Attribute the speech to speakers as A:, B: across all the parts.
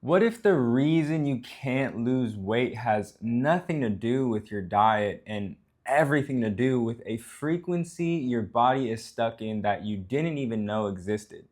A: What if the reason you can't lose weight has nothing to do with your diet and everything to do with a frequency your body is stuck in that you didn't even know existed?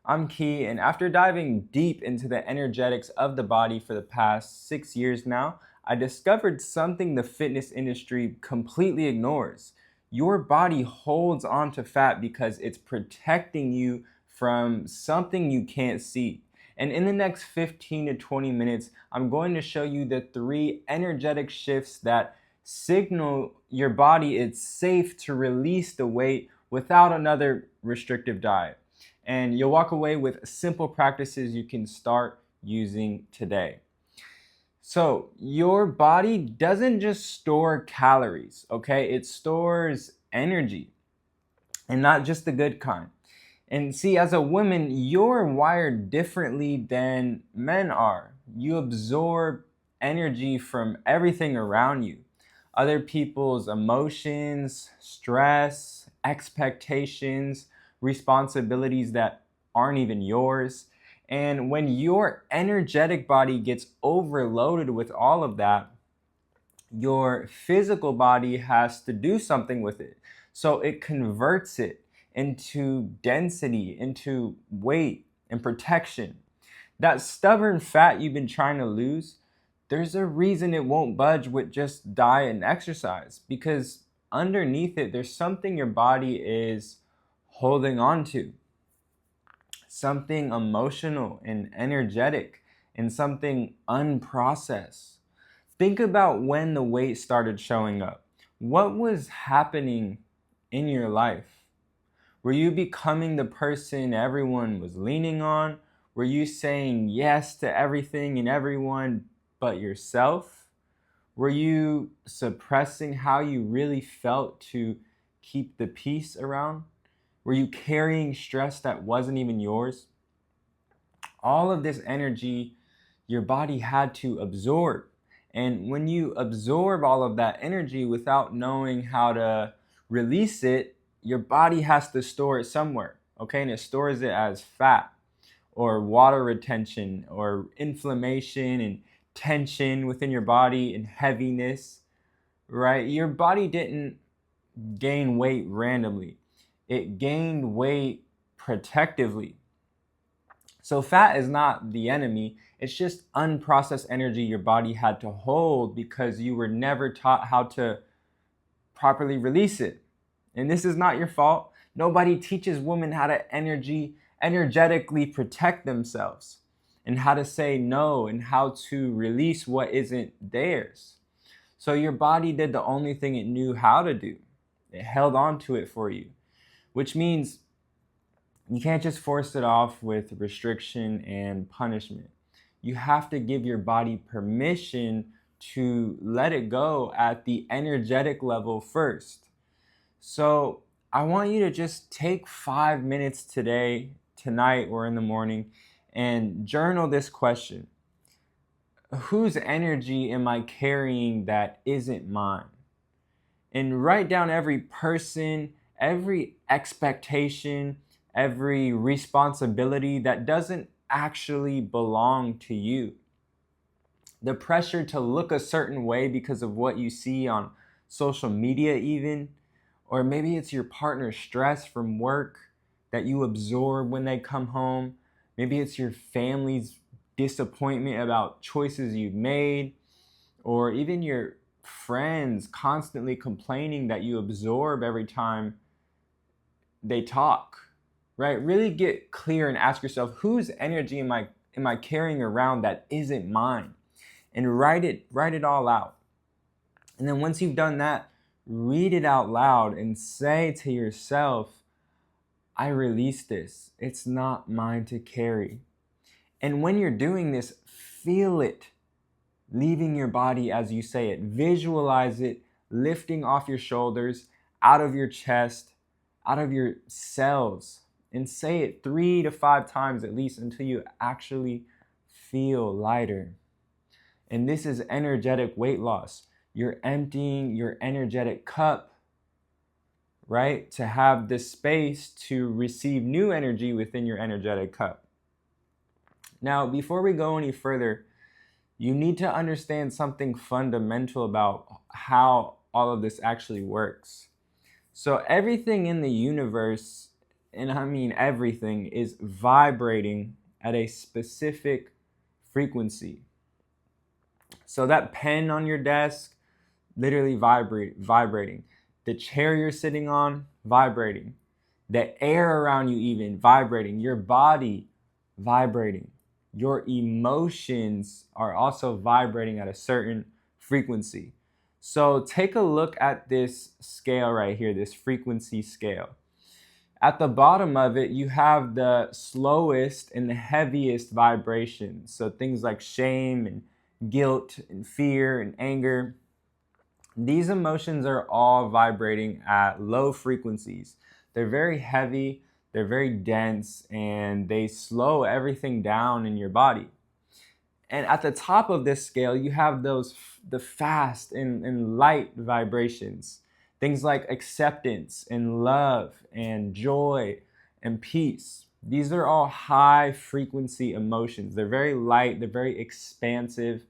A: I'm Key, and after diving deep into the energetics of the body for the past 6 years now, I discovered something the fitness industry completely ignores. Your body holds on to fat because it's protecting you from something you can't see. And in the next 15 to 20 minutes, I'm going to show you the 3 energetic shifts that signal your body it's safe to release the weight without another restrictive diet. And you'll walk away with simple practices you can start using today. So, your body doesn't just store calories, okay? It stores energy, and not just the good kind. And see, as a woman, you're wired differently than men are. You absorb energy from everything around you, other people's emotions, stress, expectations, responsibilities that aren't even yours. And when your energetic body gets overloaded with all of that, your physical body has to do something with it. So it converts it into density, into weight and protection. That stubborn fat you've been trying to lose, there's a reason it won't budge with just diet and exercise, because underneath it, there's something your body is holding on to, something emotional and energetic, and something unprocessed. Think about when the weight started showing up. What was happening in your life? Were you becoming the person everyone was leaning on? Were you saying yes to everything and everyone but yourself? Were you suppressing how you really felt to keep the peace around? Were you carrying stress that wasn't even yours? All of this energy your body had to absorb. And when you absorb all of that energy without knowing how to release it, your body has to store it somewhere, okay? And it stores it as fat or water retention or inflammation and tension within your body and heaviness, right? Your body didn't gain weight randomly, it gained weight protectively. So fat is not the enemy. It's just unprocessed energy your body had to hold because you were never taught how to properly release it. And this is not your fault. Nobody teaches women how to energetically protect themselves and how to say no and how to release what isn't theirs. So your body did the only thing it knew how to do. It held on to it for you, which means you can't just force it off with restriction and punishment. You have to give your body permission to let it go at the energetic level first. So I want you to just take 5 minutes today, tonight, or in the morning and journal this question. Whose energy am I carrying that isn't mine? And write down every person, every expectation, every responsibility that doesn't actually belong to you. The pressure to look a certain way because of what you see on social media, even, or maybe it's your partner's stress from work that you absorb when they come home. Maybe it's your family's disappointment about choices you've made, or even your friends constantly complaining that you absorb every time they talk, right? Really get clear and ask yourself, whose energy am I carrying around that isn't mine? And write it all out. And then once you've done that, read it out loud and say to yourself, I release this. It's not mine to carry. And when you're doing this, feel it leaving your body as you say it. Visualize it lifting off your shoulders, out of your chest, out of your cells, and say it 3 to 5 times at least until you actually feel lighter. And this is energetic weight loss. You're emptying your energetic cup, right? To have the space to receive new energy within your energetic cup. Now, before we go any further, you need to understand something fundamental about how all of this actually works. So, everything in the universe, and I mean everything, is vibrating at a specific frequency. So, that pen on your desk, literally vibrating. The chair you're sitting on, vibrating. The air around you, even vibrating. Your body, vibrating. Your emotions are also vibrating at a certain frequency. So take a look at this scale right here, this frequency scale. At the bottom of it, you have the slowest and the heaviest vibrations. So things like shame and guilt and fear and anger. These emotions are all vibrating at low frequencies. They're very heavy, they're very dense, and they slow everything down in your body. And at the top of this scale, you have the fast and light vibrations. Things like acceptance and love and joy and peace. These are all high frequency emotions. They're very light, they're very expansive,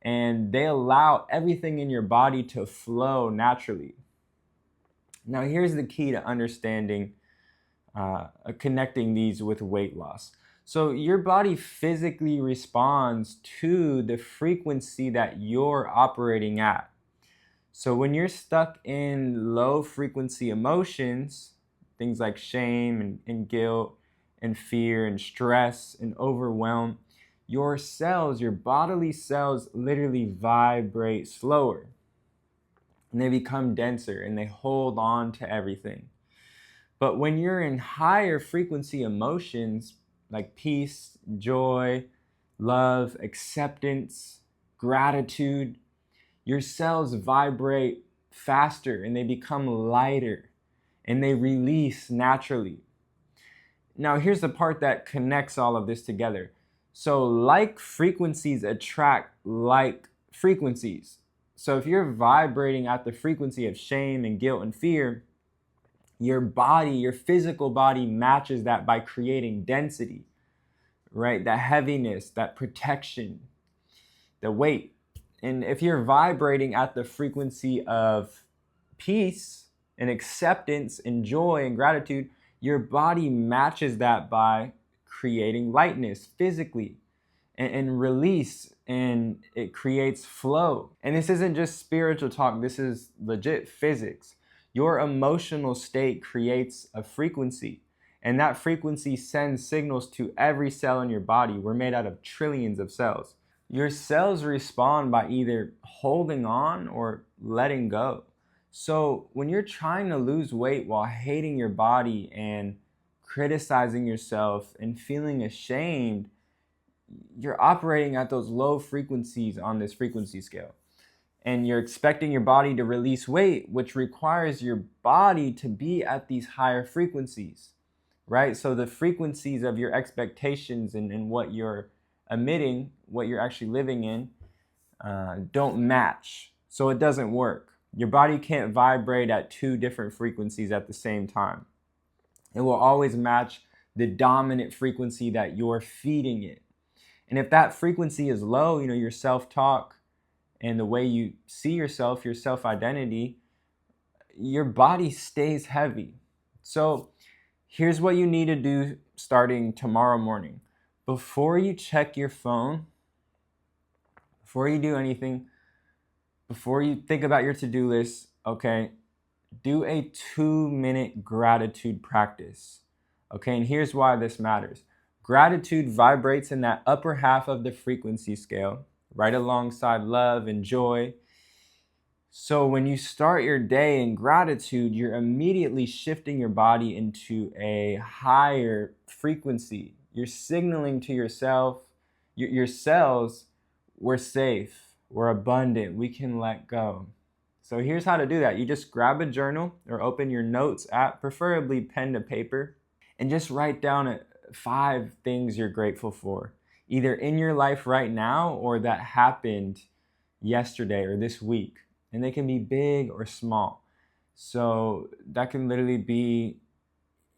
A: and they allow everything in your body to flow naturally. Now, here's the key to understanding, connecting these with weight loss. So, your body physically responds to the frequency that you're operating at. So, when you're stuck in low frequency emotions, things like shame and guilt and fear and stress and overwhelm, your cells, your bodily cells, literally vibrate slower and they become denser and they hold on to everything. But when you're in higher frequency emotions like peace, joy, love, acceptance, gratitude, your cells vibrate faster and they become lighter and they release naturally. Now, here's the part that connects all of this together. So, like frequencies attract like frequencies. So, if you're vibrating at the frequency of shame and guilt and fear, your body, your physical body matches that by creating density, right? That heaviness, that protection, the weight. And if you're vibrating at the frequency of peace and acceptance and joy and gratitude, your body matches that by creating lightness physically and release, and it creates flow. And this isn't just spiritual talk, this is legit physics. Your emotional state creates a frequency, and that frequency sends signals to every cell in your body. We're made out of trillions of cells. Your cells respond by either holding on or letting go. So when you're trying to lose weight while hating your body and criticizing yourself and feeling ashamed, you're operating at those low frequencies on this frequency scale. And you're expecting your body to release weight, which requires your body to be at these higher frequencies, right? So the frequencies of your expectations and what you're emitting, what you're actually living in, don't match. So it doesn't work. Your body can't vibrate at two different frequencies at the same time. It will always match the dominant frequency that you're feeding it. And if that frequency is low, your self-talk and the way you see yourself, your self-identity, your body stays heavy. So here's what you need to do starting tomorrow morning. Before you check your phone, before you do anything, before you think about your to-do list, okay, do a 2-minute gratitude practice. Okay, and here's why this matters. Gratitude vibrates in that upper half of the frequency scale, right alongside love and joy. So when you start your day in gratitude, you're immediately shifting your body into a higher frequency. You're signaling to yourself, your cells, we're safe, we're abundant, we can let go. So here's how to do that. You just grab a journal or open your notes app, preferably pen to paper, and just write down 5 things you're grateful for, either in your life right now or that happened yesterday or this week. And they can be big or small. So that can literally be,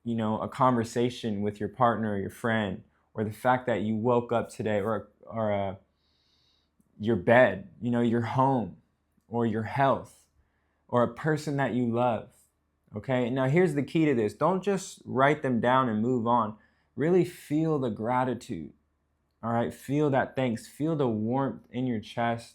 A: a conversation with your partner or your friend, or the fact that you woke up today, or your bed, your home, or your health, or a person that you love. Okay, now here's the key to this. Don't just write them down and move on. Really feel the gratitude. All right, feel that thanks, feel the warmth in your chest,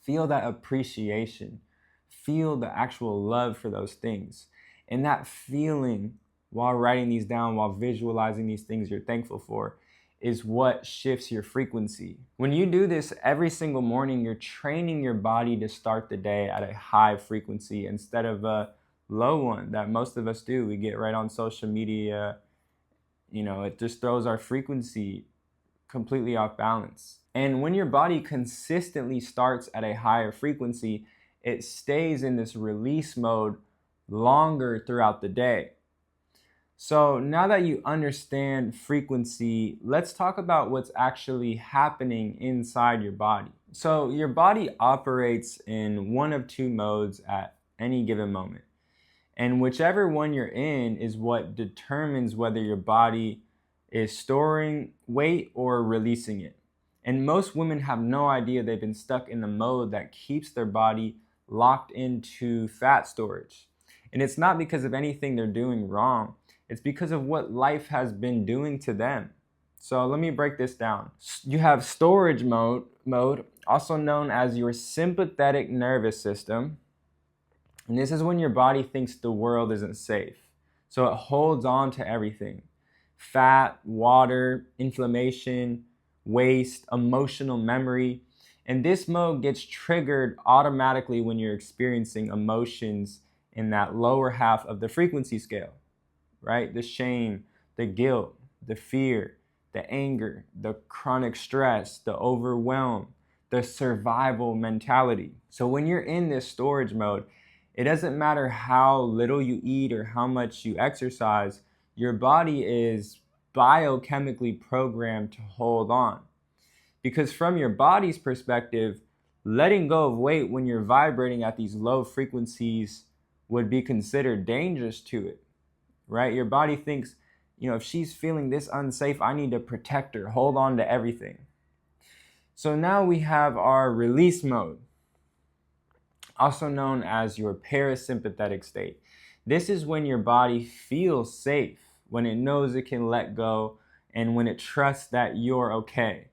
A: feel that appreciation, feel the actual love for those things. And that feeling while writing these down, while visualizing these things you're thankful for, is what shifts your frequency. When you do this every single morning, you're training your body to start the day at a high frequency instead of a low one that most of us do. We get right on social media, it just throws our frequency completely off balance. And when your body consistently starts at a higher frequency, it stays in this release mode longer throughout the day. So now that you understand frequency, let's talk about what's actually happening inside your body. So your body operates in one of two modes at any given moment. And whichever one you're in is what determines whether your body is storing weight or releasing it. And most women have no idea they've been stuck in the mode that keeps their body locked into fat storage. And it's not because of anything they're doing wrong. It's because of what life has been doing to them. So let me break this down. You have storage mode, also known as your sympathetic nervous system. And this is when your body thinks the world isn't safe. So it holds on to everything. Fat, water, inflammation, waste, emotional memory. And this mode gets triggered automatically when you're experiencing emotions in that lower half of the frequency scale, right? The shame, the guilt, the fear, the anger, the chronic stress, the overwhelm, the survival mentality. So when you're in this storage mode, it doesn't matter how little you eat or how much you exercise, your body is biochemically programmed to hold on. Because from your body's perspective, letting go of weight when you're vibrating at these low frequencies would be considered dangerous to it, right? Your body thinks, if she's feeling this unsafe, I need to protect her, hold on to everything. So now we have our release mode, also known as your parasympathetic state. This is when your body feels safe, when it knows it can let go, and when it trusts that you're okay.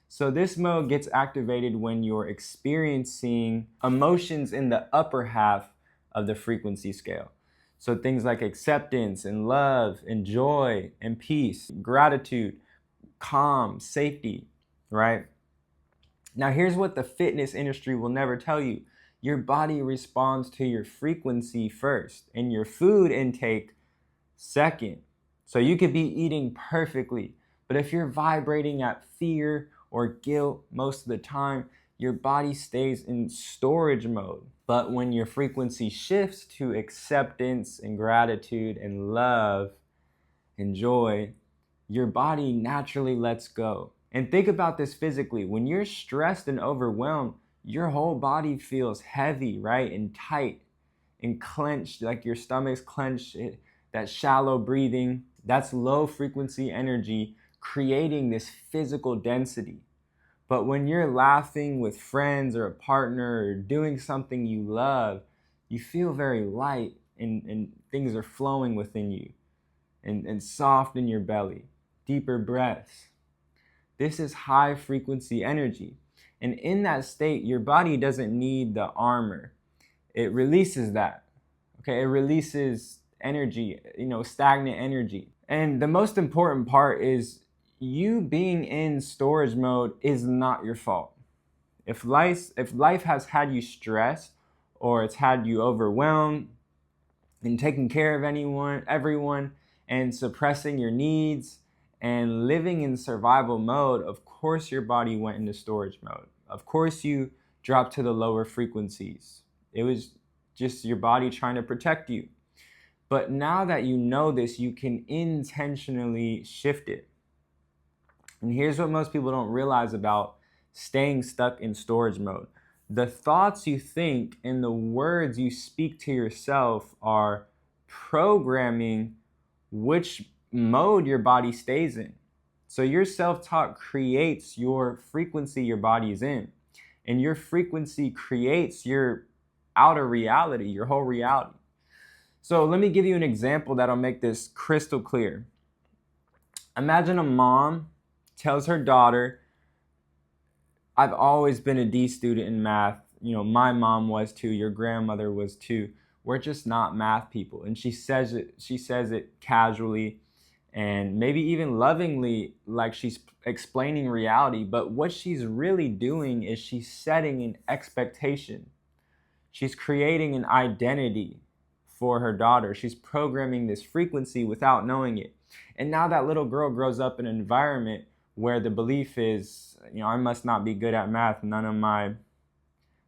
A: So this mode gets activated when you're experiencing emotions in the upper half of the frequency scale. So things like acceptance and love and joy and peace, gratitude, calm, safety, right? Now here's what the fitness industry will never tell you. Your body responds to your frequency first and your food intake second. So you could be eating perfectly, but if you're vibrating at fear or guilt most of the time, your body stays in storage mode. But when your frequency shifts to acceptance and gratitude and love and joy, your body naturally lets go. And think about this physically. When you're stressed and overwhelmed, your whole body feels heavy, right? And tight and clenched, like your stomach's clenched, that shallow breathing. That's low frequency energy creating this physical density. But when you're laughing with friends or a partner or doing something you love, you feel very light and things are flowing within you and soft in your belly, deeper breaths. This is high frequency energy. And in that state, your body doesn't need the armor. It releases that. Okay, it releases energy, stagnant energy. And the most important part is you being in storage mode is not your fault. If life has had you stressed or it's had you overwhelmed and taking care of everyone and suppressing your needs and living in survival mode, of course your body went into storage mode. Of course you dropped to the lower frequencies. It was just your body trying to protect you. But now that you know this, you can intentionally shift it. And here's what most people don't realize about staying stuck in storage mode. The thoughts you think and the words you speak to yourself are programming which mode your body stays in. So your self-talk creates your frequency your body is in. And your frequency creates your outer reality, your whole reality. So let me give you an example that'll make this crystal clear. Imagine a mom tells her daughter, I've always been a D student in math. My mom was too, your grandmother was too. We're just not math people. And she says it casually and maybe even lovingly, like she's explaining reality. But what she's really doing is she's setting an expectation. She's creating an identity for her daughter. She's programming this frequency without knowing it. And now that little girl grows up in an environment where the belief is, I must not be good at math. None of my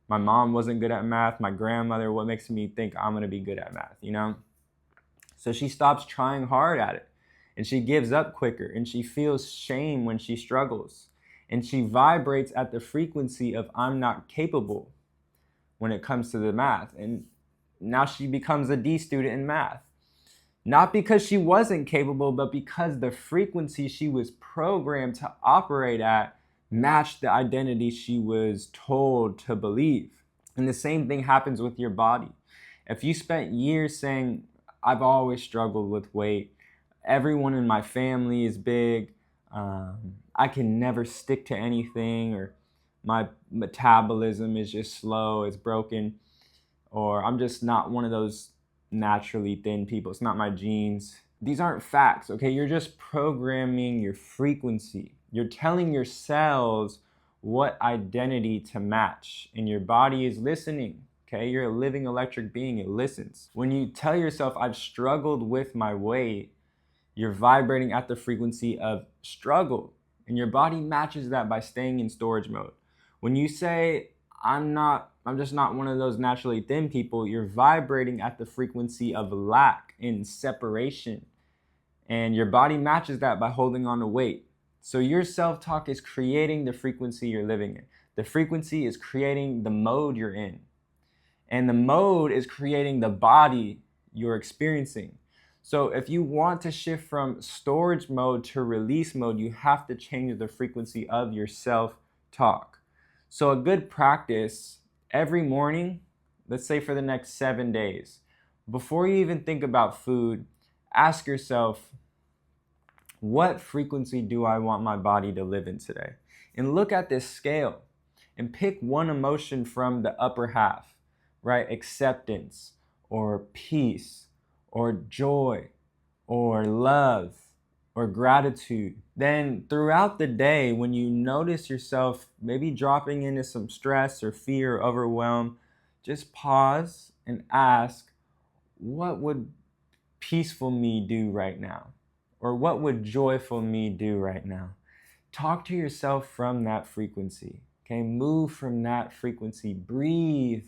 A: mom wasn't good at math. My grandmother, what makes me think I'm going to be good at math, So she stops trying hard at it. And she gives up quicker. And she feels shame when she struggles. And she vibrates at the frequency of I'm not capable when it comes to the math. And now she becomes a D student in math. Not because she wasn't capable, but because the frequency she was programmed to operate at matched the identity she was told to believe. And the same thing happens with your body. If you spent years saying, I've always struggled with weight, everyone in my family is big, I can never stick to anything, or my metabolism is just slow, it's broken, or I'm just not one of those naturally thin people, it's not my genes. These aren't facts, okay? You're just programming your frequency. You're telling your cells what identity to match, and your body is listening, okay? You're a living electric being, it listens. When you tell yourself, I've struggled with my weight, you're vibrating at the frequency of struggle, and your body matches that by staying in storage mode. When you say, I'm just not one of those naturally thin people, you're vibrating at the frequency of lack and separation. And your body matches that by holding on to weight. So your self-talk is creating the frequency you're living in. The frequency is creating the mode you're in. And the mode is creating the body you're experiencing. So if you want to shift from storage mode to release mode, you have to change the frequency of your self-talk. So a good practice every morning, let's say for the next 7 days, before you even think about food, ask yourself, what frequency do I want my body to live in today? And look at this scale and pick one emotion from the upper half, right? Acceptance or peace or joy or love or gratitude. Then throughout the day, when you notice yourself maybe dropping into some stress or fear or overwhelm, just pause and ask, what would peaceful me do right now? Or what would joyful me do right now? Talk to yourself from that frequency, okay? Move from that frequency, breathe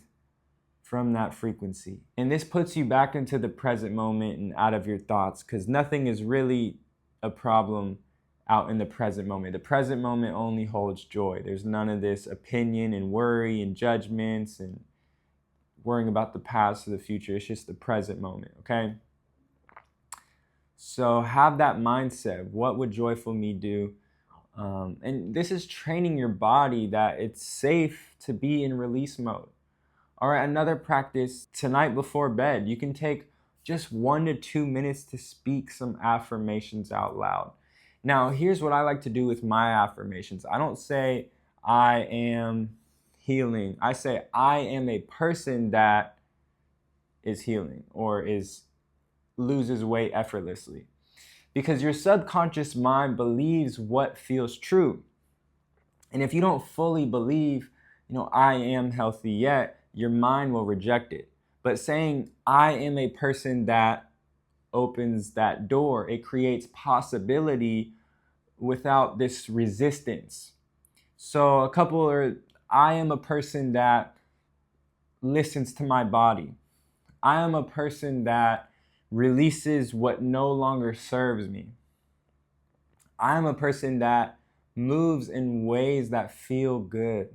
A: from that frequency. And this puts you back into the present moment and out of your thoughts, because nothing is really a problem out in the present moment. The present moment only holds joy. There's none of this opinion and worry and judgments and worrying about the past or the future. It's just the present moment, okay? So have that mindset. What would joyful me do? And this is training your body that it's safe to be in release mode. All right, another practice tonight before bed. You can take just 1 to 2 minutes to speak some affirmations out loud. Now, here's what I like to do with my affirmations. I don't say I am healing. I say I am a person that is healing or loses weight effortlessly. Because your subconscious mind believes what feels true. And if you don't fully believe, I am healthy yet, your mind will reject it. But saying I am a person that opens that door, it creates possibility without this resistance. So I am a person that listens to my body. I am a person that releases what no longer serves me. I am a person that moves in ways that feel good.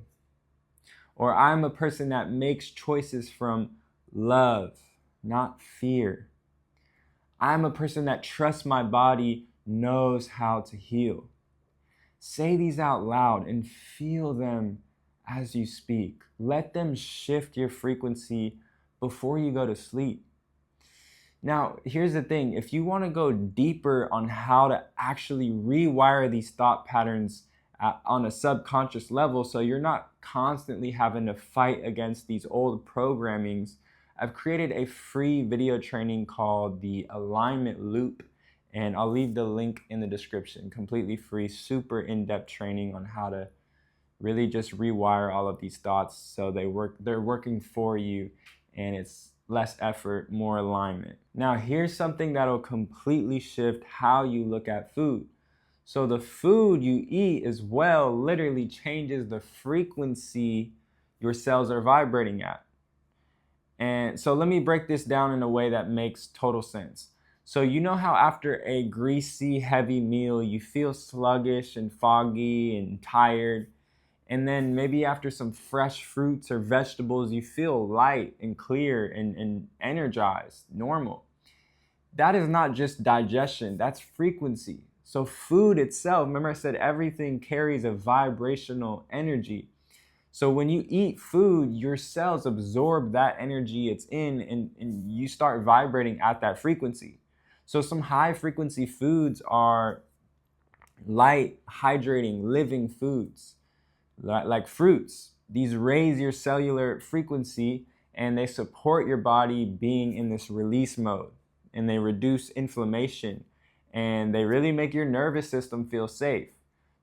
A: Or I'm a person that makes choices from love, not fear. I'm a person that trusts my body knows how to heal. Say these out loud and feel them as you speak. Let them shift your frequency before you go to sleep. Now, here's the thing. If you want to go deeper on how to actually rewire these thought patterns on a subconscious level, so you're not constantly having to fight against these old programmings, I've created a free video training called the Alignment Loop, and I'll leave the link in the description. Completely free, super in-depth training on how to really just rewire all of these thoughts so they're working for you, and it's less effort, more alignment. Now, here's something that'll completely shift how you look at food. So the food you eat as well literally changes the frequency your cells are vibrating at. And so let me break this down in a way that makes total sense. So you know how after a greasy, heavy meal, you feel sluggish and foggy and tired? And then maybe after some fresh fruits or vegetables, you feel light and clear and energized, normal. That is not just digestion, that's frequency. So food itself, remember I said everything carries a vibrational energy. So when you eat food, your cells absorb that energy it's in, and you start vibrating at that frequency. So some high frequency foods are light, hydrating, living foods like fruits. These raise your cellular frequency and they support your body being in this release mode, and they reduce inflammation, and they really make your nervous system feel safe.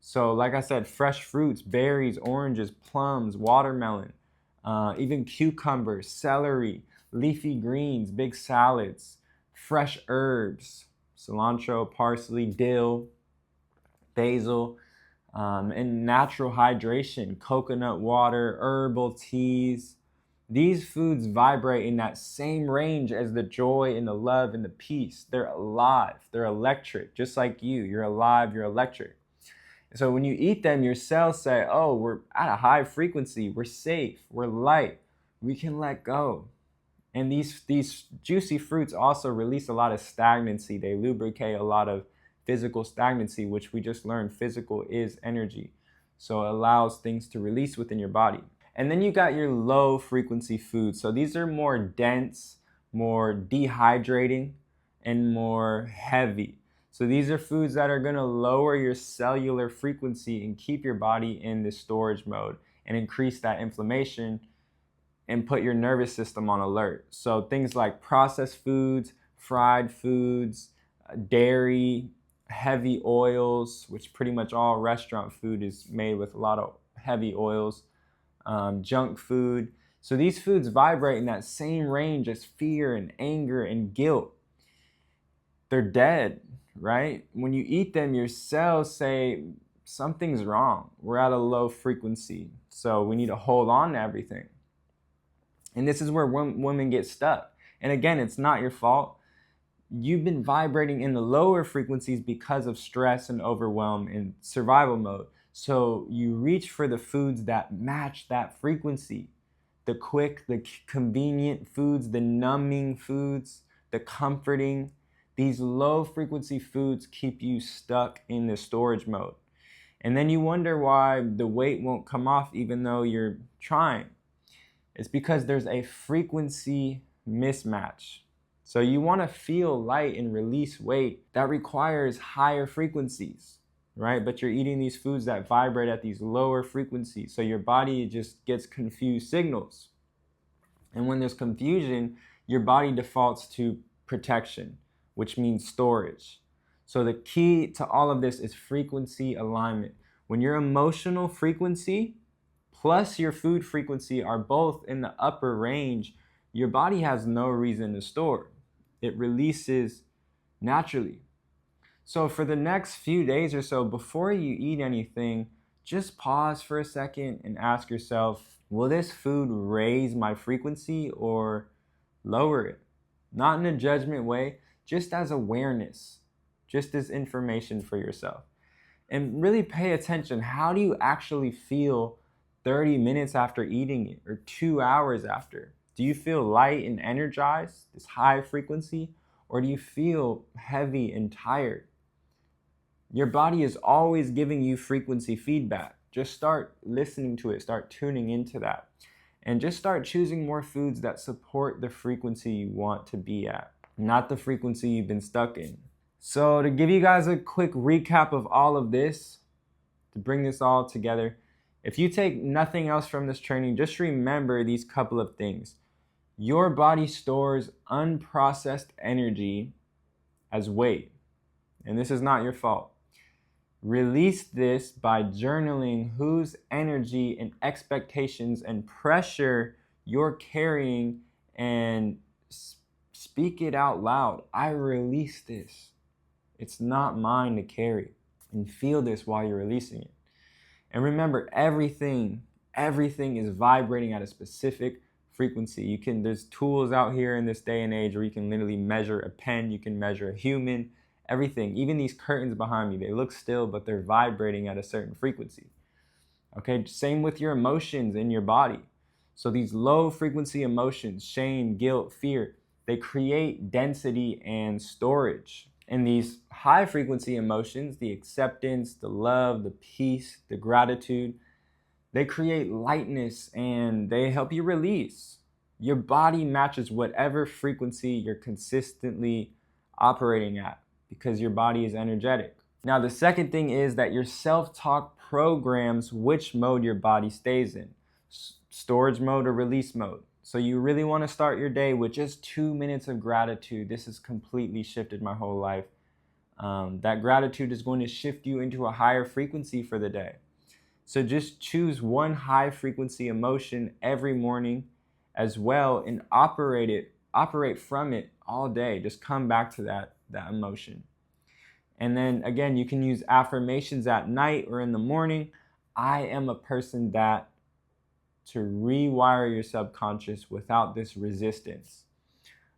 A: So like I said, fresh fruits, berries, oranges, plums, watermelon, even cucumbers, celery, leafy greens, big salads, fresh herbs, cilantro, parsley, dill, basil, and natural hydration, coconut water, herbal teas. These foods vibrate in that same range as the joy and the love and the peace. They're alive, they're electric, just like you. You're alive, you're electric. So when you eat them, your cells say, oh, we're at a high frequency, we're safe, we're light, we can let go. And these juicy fruits also release a lot of stagnancy. They lubricate a lot of physical stagnancy, which we just learned physical is energy. So it allows things to release within your body. And then you got your low frequency foods. So these are more dense, more dehydrating, and more heavy. So these are foods that are going to lower your cellular frequency and keep your body in this storage mode and increase that inflammation and put your nervous system on alert. So things like processed foods, fried foods, dairy, heavy oils, which pretty much all restaurant food is made with a lot of heavy oils, junk food. So these foods vibrate in that same range as fear and anger and guilt. They're dead, right? When you eat them, your cells say something's wrong. We're at a low frequency, so we need to hold on to everything. And this is where women get stuck. And again, it's not your fault. You've been vibrating in the lower frequencies because of stress and overwhelm and survival mode. So you reach for the foods that match that frequency. The quick, the convenient foods, the numbing foods, the comforting. These low frequency foods keep you stuck in the storage mode. And then you wonder why the weight won't come off even though you're trying. It's because there's a frequency mismatch. So you want to feel light and release weight. That requires higher frequencies, right? But you're eating these foods that vibrate at these lower frequencies. So your body just gets confused signals. And when there's confusion, your body defaults to protection, which means storage. So the key to all of this is frequency alignment. When your emotional frequency plus your food frequency are both in the upper range, your body has no reason to store. It releases naturally. So for the next few days or so, before you eat anything, just pause for a second and ask yourself, will this food raise my frequency or lower it? Not in a judgment way, just as awareness, just as information for yourself. And really pay attention. How do you actually feel 30 minutes after eating it or 2 hours after? Do you feel light and energized, this high frequency, or do you feel heavy and tired? Your body is always giving you frequency feedback. Just start listening to it, start tuning into that, and just start choosing more foods that support the frequency you want to be at, not the frequency you've been stuck in. So to give you guys a quick recap of all of this, to bring this all together, if you take nothing else from this training, just remember these couple of things. Your body stores unprocessed energy as weight, and this is not your fault. Release this by journaling whose energy and expectations and pressure you're carrying, and speak it out loud. I release this. It's not mine to carry. And feel this while you're releasing it. And remember, everything is vibrating at a specific frequency. There's tools out here in this day and age where you can literally measure a pen, you can measure a human, everything. Even these curtains behind me, they look still, but they're vibrating at a certain frequency. Okay, same with your emotions in your body. So these low frequency emotions, shame, guilt, fear, they create density and storage. And these high frequency emotions, the acceptance, the love, the peace, the gratitude, they create lightness and they help you release. Your body matches whatever frequency you're consistently operating at, because your body is energetic. Now, the second thing is that your self-talk programs which mode your body stays in, storage mode or release mode. So you really want to start your day with just 2 minutes of gratitude. This has completely shifted my whole life. That gratitude is going to shift you into a higher frequency for the day. So just choose one high frequency emotion every morning as well, and operate from it all day. Just come back to that emotion. And then again, you can use affirmations at night or in the morning. I am a person that, to rewire your subconscious without this resistance.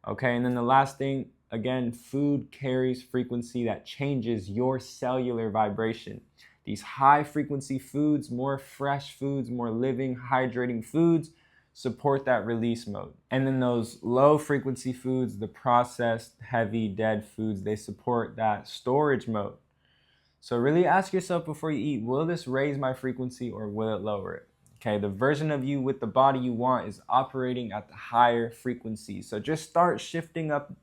A: Okay, and then the last thing, again, food carries frequency that changes your cellular vibration. These high frequency foods, more fresh foods, more living, hydrating foods, support that release mode. And then those low frequency foods, the processed, heavy, dead foods, they support that storage mode. So really ask yourself before you eat, will this raise my frequency or will it lower it? Okay, the version of you with the body you want is operating at the higher frequency. So just start shifting up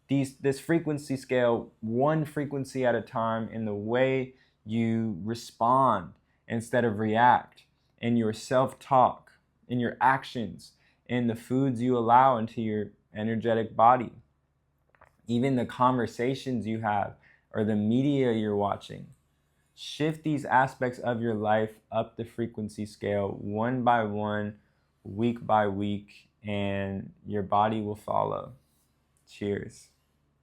A: this frequency scale, one frequency at a time, in the way you respond instead of react, in your self-talk, in your actions, in the foods you allow into your energetic body, even the conversations you have or the media you're watching. Shift these aspects of your life up the frequency scale one by one, week by week, and your body will follow. Cheers.